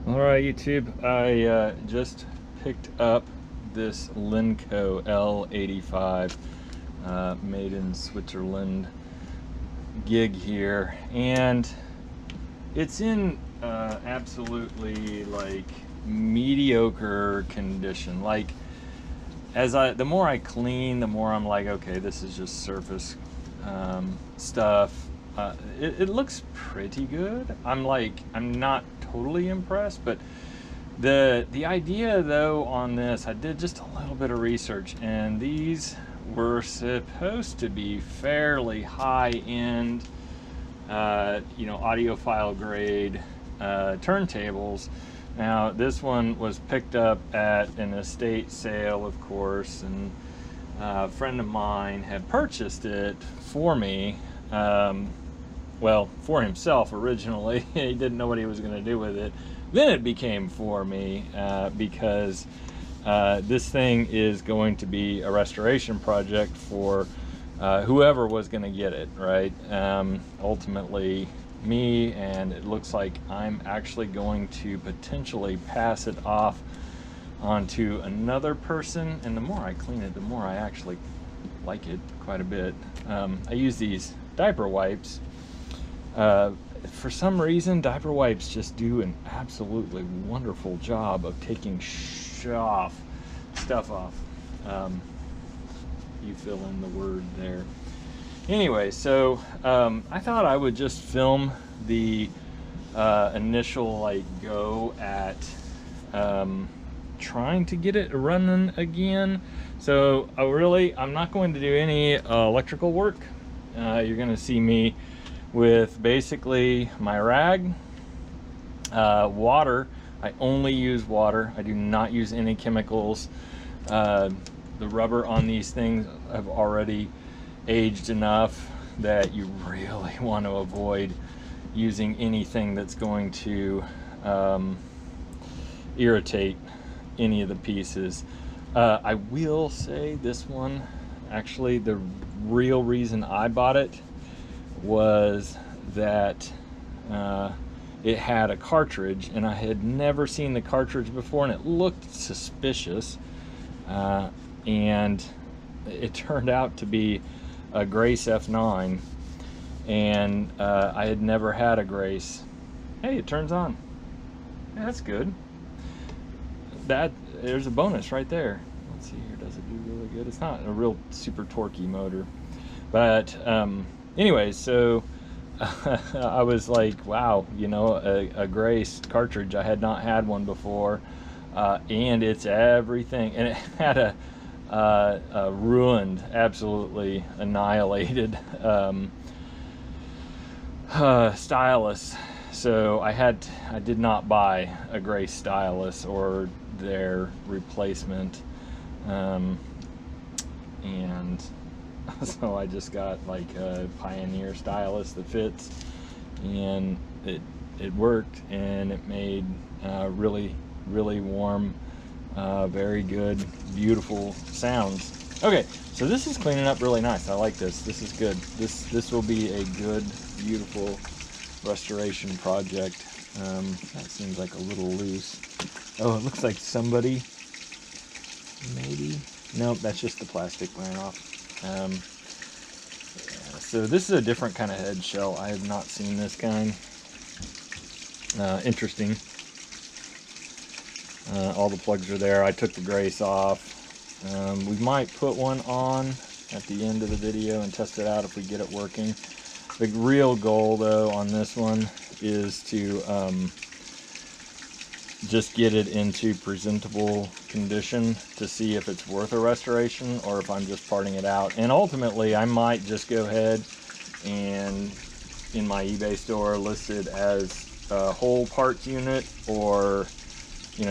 All right, YouTube, I just picked up this Lenco L85 made in Switzerland gig here, and it's in absolutely like mediocre condition. Like the more I clean, the more I'm like, okay, this is just surface stuff. It looks pretty good. I'm not totally impressed, but the idea though on this, I did just a little bit of research, and these were supposed to be fairly high-end, audiophile grade turntables. Now this one was picked up at an estate sale, of course, and a friend of mine had purchased it for me. Well, for himself originally. He didn't know what he was going to do with it. Then it became for me because this thing is going to be a restoration project for whoever was going to get it, right? Ultimately me, and it looks like I'm actually going to potentially pass it off onto another person, and the more I clean it, the more I actually like it quite a bit. I use these diaper wipes. For some reason, diaper wipes just do an absolutely wonderful job of taking stuff off. You fill in the word there. Anyway, so I thought I would just film the initial go at trying to get it running again. So I'm not going to do any electrical work. You're going to see me with basically my rag, water. I only use water. I do not use any chemicals. The rubber on these things have already aged enough that you really want to avoid using anything that's going to irritate any of the pieces. I will say this one, actually the real reason I bought it was that it had a cartridge, and I had never seen the cartridge before, and it looked suspicious, and it turned out to be a Grace F9, and I had never had a Grace. Hey, it turns on. Yeah, that's good. There's a bonus right there. Let's see here, does it do really good? It's not a real super torquey motor, but anyway, so I was like, wow, a Grace cartridge. I had not had one before, and it's everything. And it had a ruined, absolutely annihilated stylus. So I did not buy a Grace stylus or their replacement, and so I just got like a Pioneer stylus that fits, and it worked, and it made really warm, very good, beautiful sounds. Okay, so this is cleaning up really nice. I like this. This is good. This will be a good, beautiful restoration project. That seems like a little loose. Oh, it looks like somebody, maybe. Nope, that's just the plastic wearing off. Yeah, so this is a different kind of head shell. I have not seen this kind. Interesting. All the plugs are there. I took the Grace off. We might put one on at the end of the video and test it out if we get it working. The real goal though on this one is to just get it into presentable condition to see if it's worth a restoration or if I'm just parting it out. And ultimately I might just go ahead and in my eBay store list it as a whole parts unit, or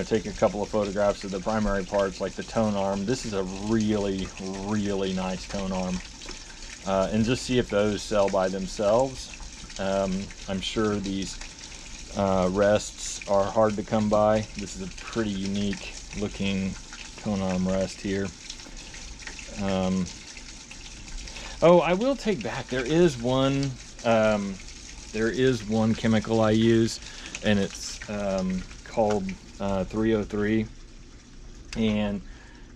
take a couple of photographs of the primary parts like the tone arm. This is a really nice tone arm, and just see if those sell by themselves. I'm sure these rests are hard to come by. This is a pretty unique looking tone arm rest here. Oh, I will take back, there is one chemical I use, and it's called 303, and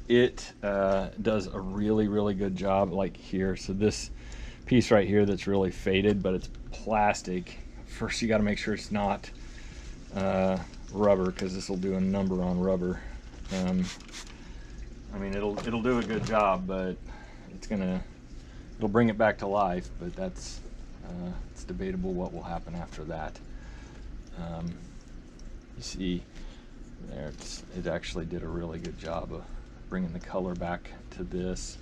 it does a really good job, like here. So this piece right here that's really faded, but it's plastic. First you got to make sure it's not rubber, because this will do a number on rubber. I mean, it'll do a good job, but it'll bring it back to life, but that's it's debatable what will happen after that. You see there, it actually did a really good job of bringing the color back to this.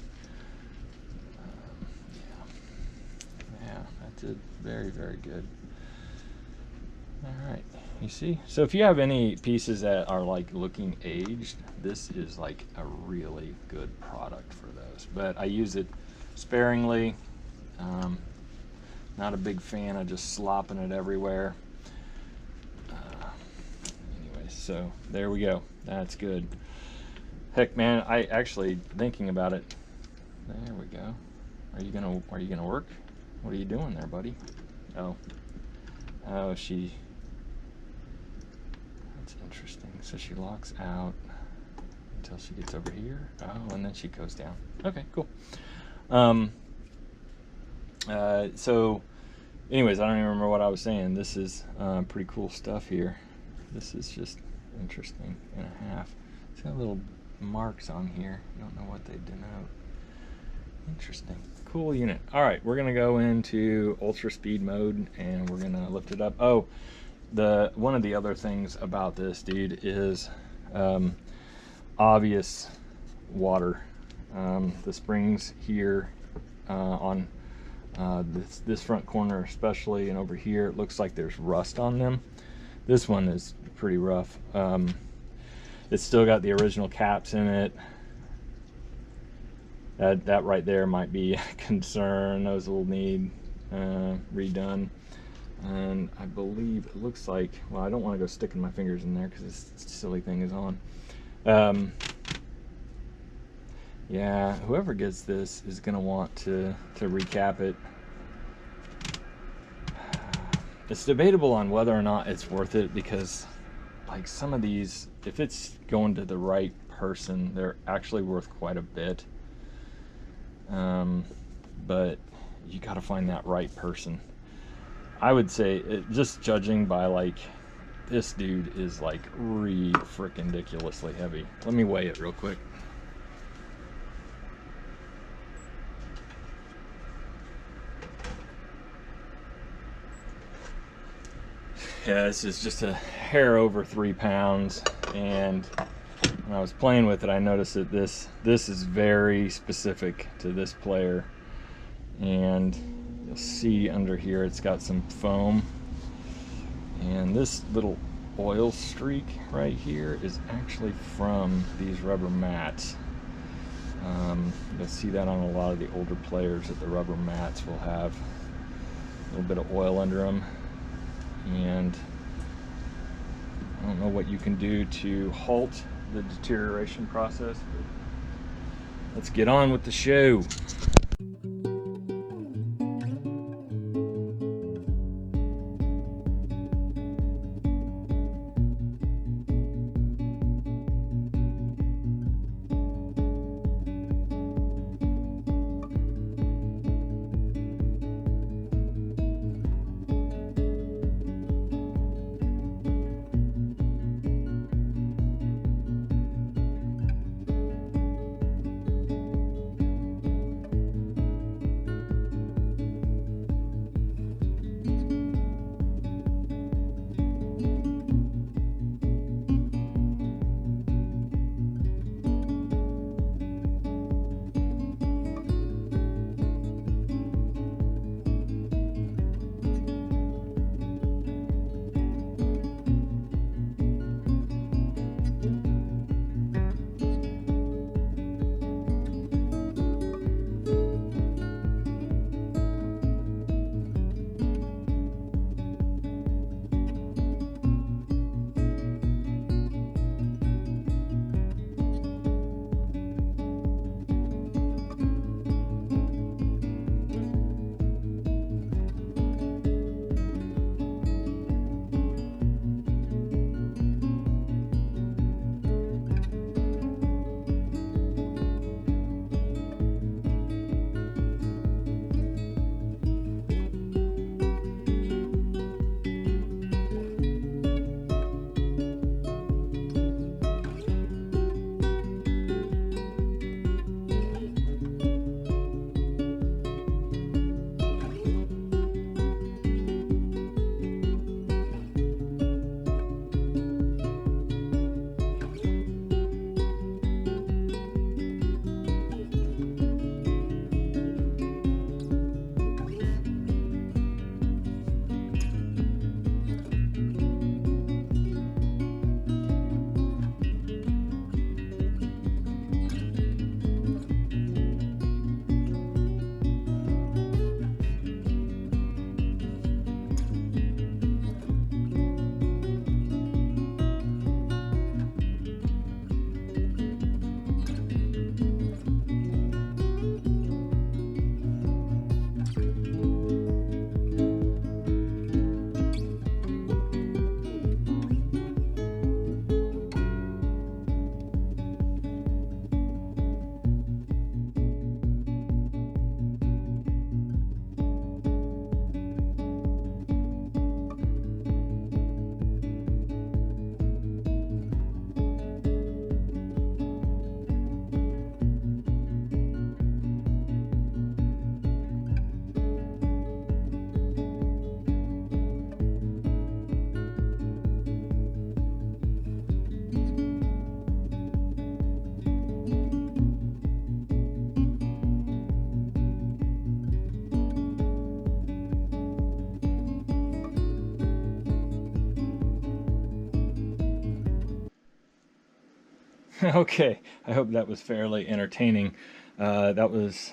Yeah, that did very good. All right, you see, so if you have any pieces that are like looking aged, this is like a really good product for those, but I use it sparingly. Not a big fan of just slopping it everywhere. Anyway, so there we go. That's good. Heck, man, I actually, thinking about it, there we go. Are you gonna work? What are you doing there, buddy? Oh, that's interesting. So she locks out until she gets over here. Oh, and then she goes down. Okay, cool. So anyways, I don't even remember what I was saying. This is pretty cool stuff here. This is just interesting and a half. It's got little marks on here. I don't know what they denote. Interesting. Cool unit. All right, we're gonna go into ultra speed mode and we're gonna lift it up. Oh, one of the other things about this, dude, is obvious water. The springs here on this front corner especially, and over here, it looks like there's rust on them. This one is pretty rough. It's still got the original caps in it. That right there might be a concern. Those will need redone. And I believe it looks like, well, I don't want to go sticking my fingers in there because this silly thing is on. Yeah, whoever gets this is going to want to recap it. It's debatable on whether or not it's worth it, because like some of these, if it's going to the right person, they're actually worth quite a bit. But you got to find that right person. I would say, just judging by like, this dude is like freaking ridiculously heavy. Let me weigh it real quick. Yeah, this is just a hair over 3 pounds, and when I was playing with it, I noticed that this is very specific to this player, and you'll see under here it's got some foam, and this little oil streak right here is actually from these rubber mats. You'll see that on a lot of the older players, that the rubber mats will have a little bit of oil under them. And I don't know what you can do to halt the deterioration process, but let's get on with the show. Okay, I hope that was fairly entertaining. That was,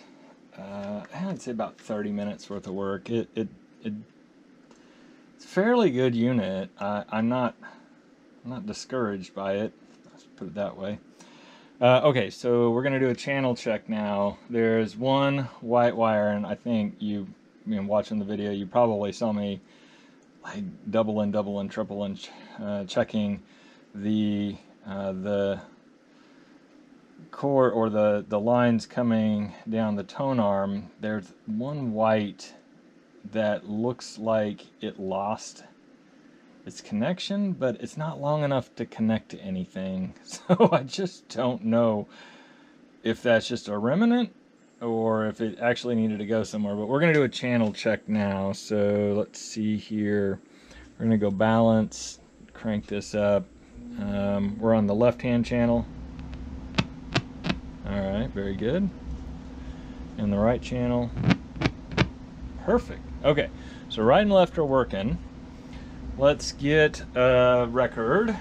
I'd say about 30 minutes worth of work. It's a fairly good unit. I'm not discouraged by it. Let's put it that way. Okay, so we're gonna do a channel check now. There's one white wire, and I think watching the video, you probably saw me like double and triple and checking the cord or the lines coming down the tone arm. There's one white that looks like it lost its connection, but it's not long enough to connect to anything. So I just don't know if that's just a remnant or if it actually needed to go somewhere. But we're gonna do a channel check now. So let's see here. We're gonna go balance, crank this up. We're on the left-hand channel. All right, very good. And the right channel. Perfect. Okay, so right and left are working. Let's get a record.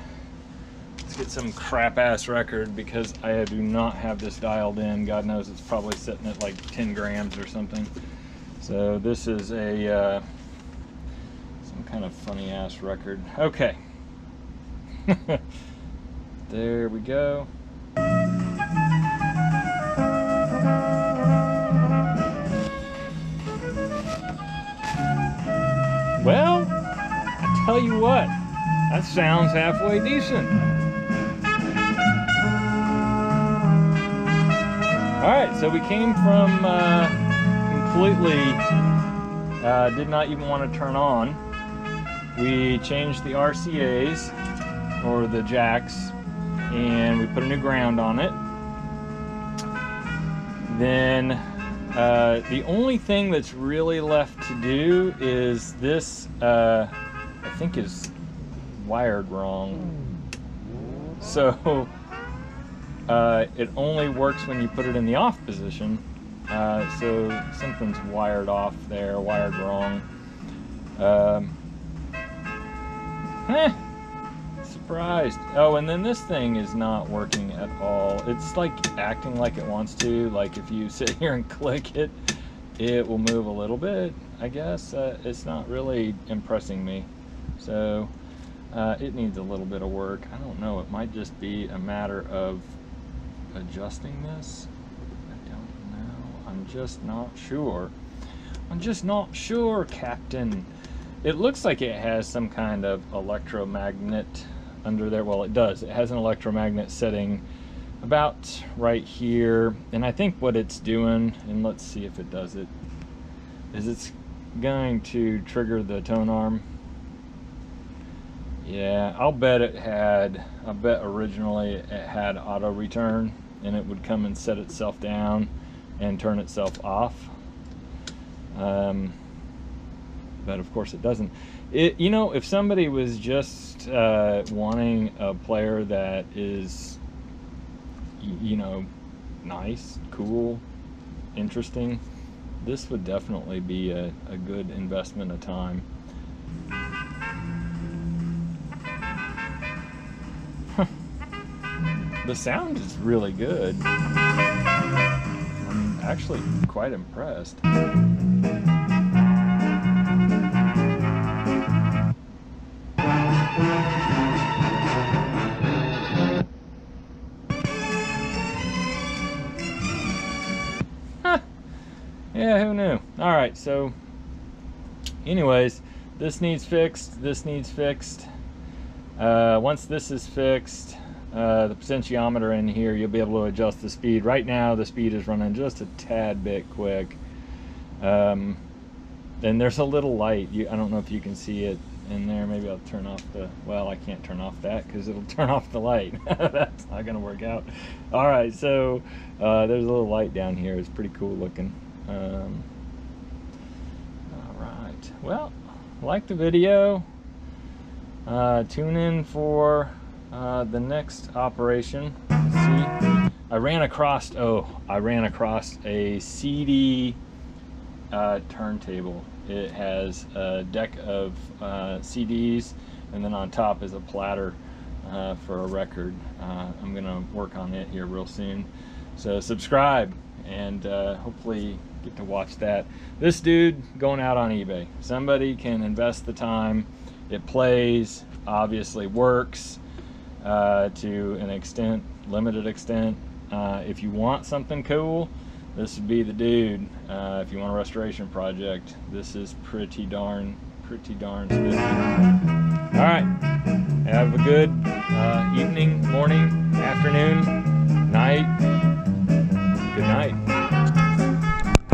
Let's get some crap-ass record because I do not have this dialed in. God knows it's probably sitting at like 10 grams or something. So this is a some kind of funny-ass record. Okay. There we go. Well, I tell you what, that sounds halfway decent. Alright, so we came from completely, did not even want to turn on. We changed the RCAs, or the jacks, and we put a new ground on it. Then the only thing that's really left to do is this, I think is wired wrong. So it only works when you put it in the off position. So something's wired off there, wired wrong. Surprised. Oh, and then this thing is not working at all. It's like acting like it wants to. Like if you sit here and click it, it will move a little bit, I guess. It's not really impressing me. So it needs a little bit of work. I don't know. It might just be a matter of adjusting this. I don't know. I'm just not sure. I'm just not sure, Captain. It looks like it has some kind of electromagnet under there. Well, it does. It has an electromagnet setting about right here. And I think what it's doing, and let's see if it does it, is it's going to trigger the tone arm. Yeah, I'll bet originally it had auto return, and it would come and set itself down and turn itself off. But of course it doesn't. You know, if somebody was just wanting a player that is, you know, nice, cool, interesting, this would definitely be a good investment of time. The sound is really good. I'm actually quite impressed. Yeah, who knew? All right, so anyways, this needs fixed, this needs fixed. Once this is fixed, the potentiometer in here, you'll be able to adjust the speed. Right now, the speed is running just a tad bit quick. And there's a little light. I don't know if you can see it in there. Maybe I'll turn off the, well, I can't turn off that because it'll turn off the light. That's not gonna work out. All right, so there's a little light down here. It's pretty cool looking. All right, well, like the video, tune in for the next operation. Let's see, I ran across a CD turntable. It has a deck of CDs, and then on top is a platter. for a record. I'm gonna work on it here real soon. So subscribe, and hopefully get to watch that. This dude going out on eBay. Somebody can invest the time. It plays, obviously works to an extent, limited extent. If you want something cool, this would be the dude. If you want a restoration project, this is pretty darn spiffy.